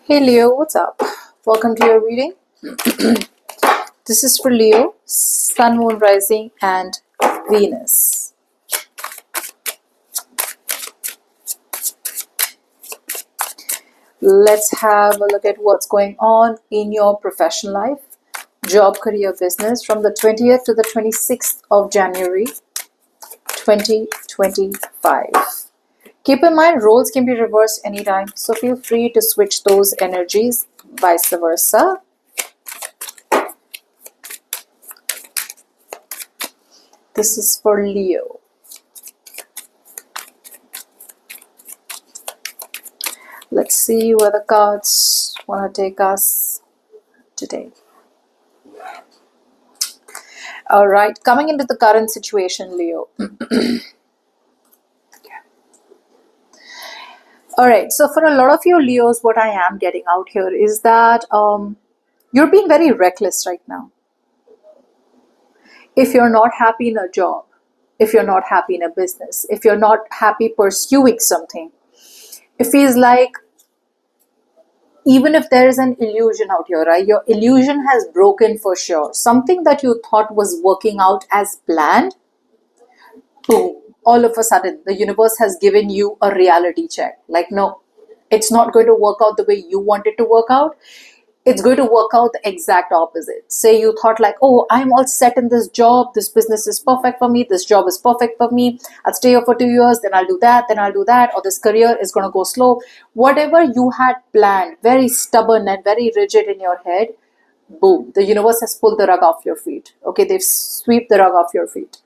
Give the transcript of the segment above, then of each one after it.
Hey Leo, what's up? Welcome to your reading. This is for Leo, Sun, Moon, Rising, and Venus. Let's have a look at what's going on in your professional life, job, career, business from the 20th to the 26th of January 2025. Keep in mind, roles can be reversed anytime, so feel free to switch those energies, vice versa. This is for Leo. Let's see where the cards want to take us today. All right, coming into the current situation, Leo. All right, so for a lot of you Leos, what I am getting out here is that you're being very reckless right now. If you're not happy in a job, if you're not happy in a business, if you're not happy pursuing something, it feels like even if there is an illusion out here, right? Your illusion has broken for sure. Something that you thought was working out as planned, boom, all of a sudden the universe has given you a reality check. Like, no, it's not going to work out the way you want it to work out. It's going to work out the exact opposite. Say you thought like, oh, I'm all set in this job, this business is perfect for me, this job is perfect for me, I'll stay here for 2 years, then I'll do that, or this career is going to go slow. Whatever you had planned, very stubborn and very rigid in your head, boom, the universe has pulled the rug off your feet. Okay, they've swept the rug off your feet.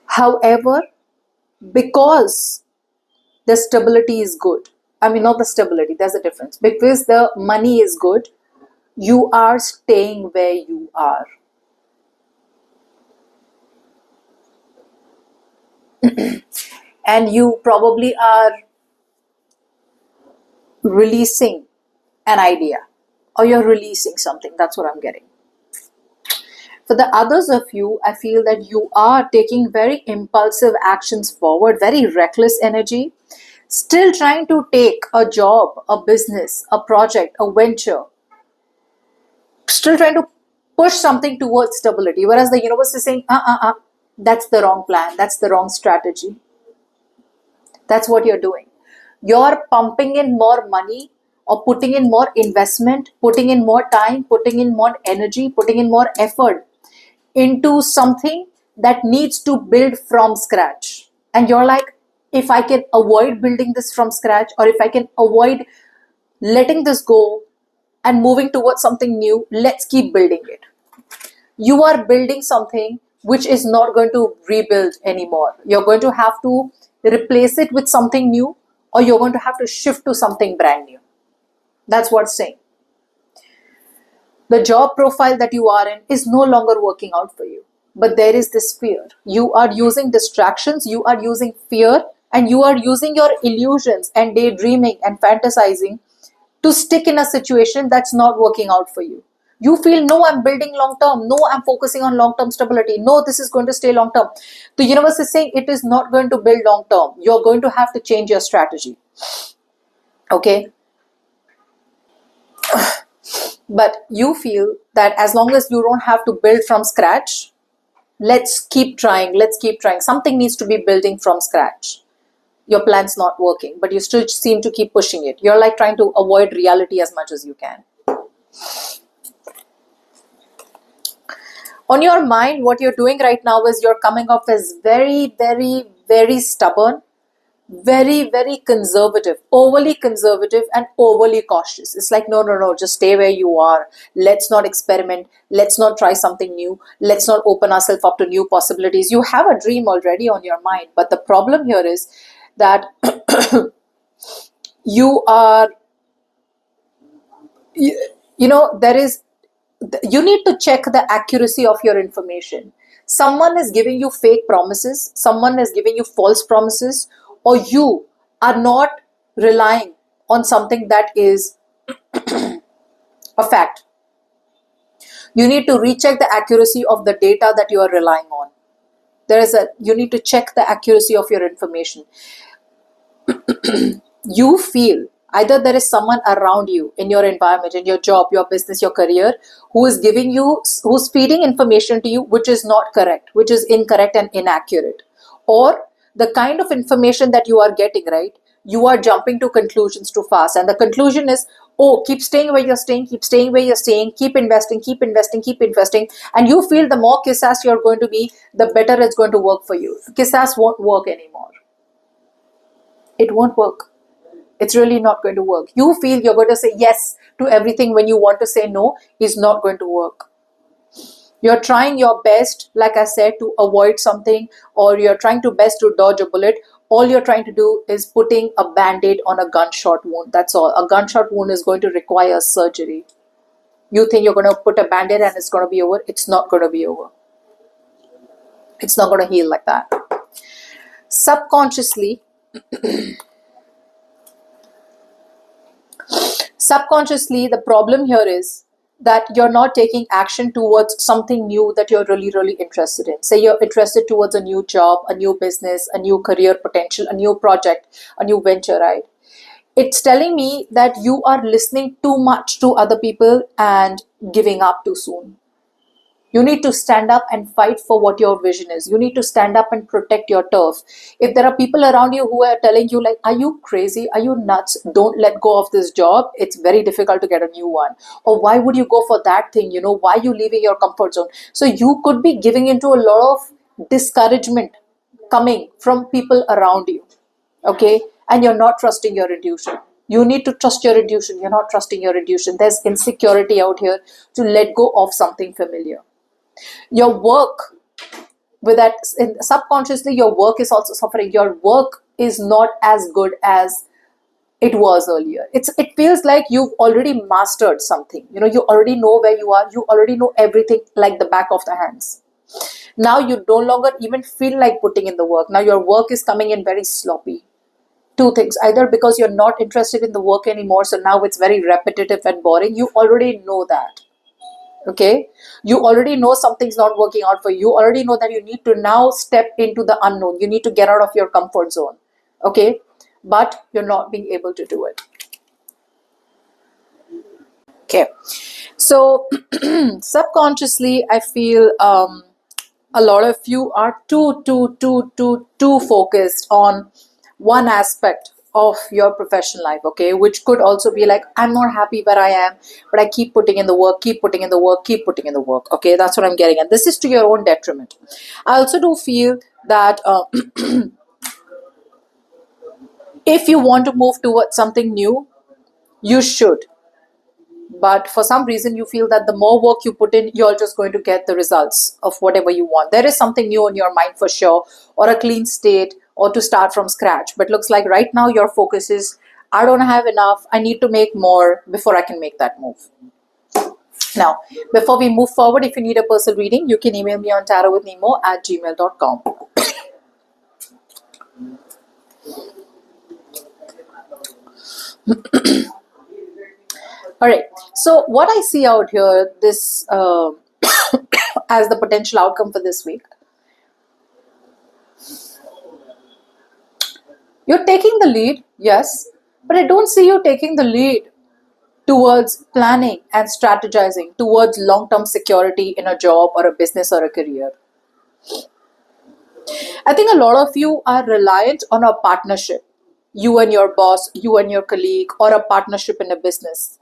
However, because the stability is good, I mean, not the stability, there's a difference. Because the money is good, you are staying where you are. And you probably are releasing an idea, or you're releasing something. That's what I'm getting. For the others of you, I feel that you are taking very impulsive actions forward, very reckless energy. Still trying to take a job, a business, a project, a venture. Still trying to push something towards stability. Whereas the universe is saying, that's the wrong plan. That's the wrong strategy. That's what you're doing. You're pumping in more money or putting in more investment, putting in more time, putting in more energy, putting in more effort into something that needs to build from scratch. And you're like, if I can avoid building this from scratch, or if I can avoid letting this go and moving towards something new, let's keep building it. You are building something which is not going to rebuild anymore. You're going to have to replace it with something new, or you're going to have to shift to something brand new. That's what's saying. The job profile that you are in is no longer working out for you. But there is this fear. You are using distractions, you are using fear, and you are using your illusions and daydreaming and fantasizing to stick in a situation that's not working out for you. You feel, no, I'm building long term. No, I'm focusing on long term stability. No, this is going to stay long term. The universe is saying it is not going to build long term. You're going to have to change your strategy. Okay? But you feel that as long as you don't have to build from scratch, let's keep trying. Something needs to be building from scratch. Your plan's not working, but you still seem to keep pushing it. You're like trying to avoid reality as much as you can. On your mind, what you're doing right now is you're coming off as very, very, very stubborn, very, very conservative, overly conservative and overly cautious. It's like, no, just stay where you are. Let's not experiment. Let's not try something new. Let's not open ourselves up to new possibilities. You have a dream already on your mind, but the problem here is that you need to check the accuracy of your information. Someone is giving you fake promises, someone is giving you false promises, or you are not relying on something that is a fact. You need to recheck the accuracy of the data that you are relying on. You need to check the accuracy of your information. You feel, Either there is someone around you in your environment, in your job, your business, your career, who is giving you, who's feeding information to you which is not correct, which is incorrect and inaccurate. Or the kind of information that you are getting, right? You are jumping to conclusions too fast. And the conclusion is, oh, keep staying where you're staying, keep staying where you're staying, keep investing, keep investing, keep investing. And you feel the more kiss ass you're going to be, the better it's going to work for you. Kiss ass won't work anymore. It won't work. It's really not going to work. You feel you're going to say yes to everything when you want to say no is not going to work. You're trying your best, like I said, to avoid something, or you're trying to best to dodge a bullet. All you're trying to do is putting a band-aid on a gunshot wound. That's all. A gunshot wound is going to require surgery. You think you're going to put a band-aid and it's going to be over? It's not going to be over. It's not going to heal like that. Subconsciously, the problem here is that you're not taking action towards something new that you're really, really interested in. Say you're interested towards a new job, a new business, a new career potential, a new project, a new venture, right? It's telling me that you are listening too much to other people and giving up too soon. You need to stand up and fight for what your vision is. You need to stand up and protect your turf. If there are people around you who are telling you like, are you crazy? Are you nuts? Don't let go of this job. It's very difficult to get a new one. Or why would you go for that thing? Why are you leaving your comfort zone? So you could be giving into a lot of discouragement coming from people around you. Okay? And you're not trusting your intuition. You need to trust your intuition. You're not trusting your intuition. There's insecurity out here to let go of something familiar. Your work, with that, subconsciously your work is also suffering. Your work is not as good as it was earlier. It feels like you've already mastered something. You already know where you are. You already know everything like the back of the hands. Now you no longer even feel like putting in the work. Now your work is coming in very sloppy. Two things: either because you're not interested in the work anymore, so now it's very repetitive and boring. You already know that. Okay, you already know something's not working out for you. You already know that you need to now step into the unknown. You need to get out of your comfort zone. Okay, but you're not being able to do it. Okay, so subconsciously I feel a lot of you are too focused on one aspect of your professional life, okay, which could also be like, I'm not happy where I am, but I keep putting in the work, keep putting in the work, keep putting in the work. Okay, that's what I'm getting at. This is to your own detriment. I also do feel that if you want to move towards something new, you should. But for some reason, you feel that the more work you put in, you're just going to get the results of whatever you want. There is something new in your mind for sure, or a clean state, or to start from scratch. But looks like right now your focus is, I don't have enough. I need to make more before I can make that move. Now, before we move forward, if you need a personal reading, you can email me on tarotwithnimo@gmail.com. All right. So what I see out here, this as the potential outcome for this week, you're taking the lead, yes, but I don't see you taking the lead towards planning and strategizing towards long-term security in a job or a business or a career. I think a lot of you are reliant on a partnership, you and your boss, you and your colleague, or a partnership in a business.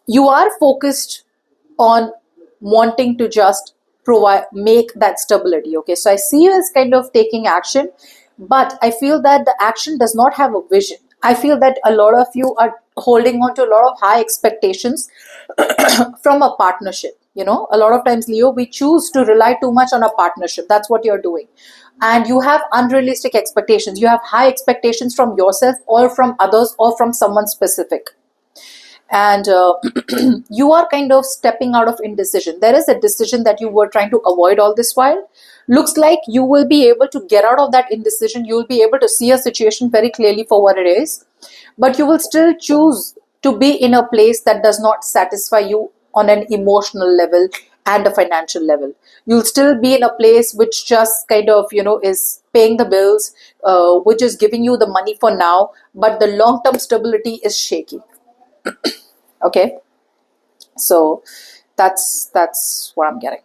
You are focused on wanting to just make that stability. Okay, so I see you as kind of taking action, but I feel that the action does not have a vision. I feel that a lot of you are holding on to a lot of high expectations from a partnership. A lot of times, Leo, we choose to rely too much on a partnership. That's what you're doing. And you have unrealistic expectations. You have high expectations from yourself or from others or from someone specific. And you are kind of stepping out of indecision. There is a decision that you were trying to avoid all this while. Looks like you will be able to get out of that indecision. You will be able to see a situation very clearly for what it is. But you will still choose to be in a place that does not satisfy you on an emotional level and a financial level. You'll still be in a place which just kind of, is paying the bills, which is giving you the money for now, but the long term stability is shaky. Okay, so that's what I'm getting.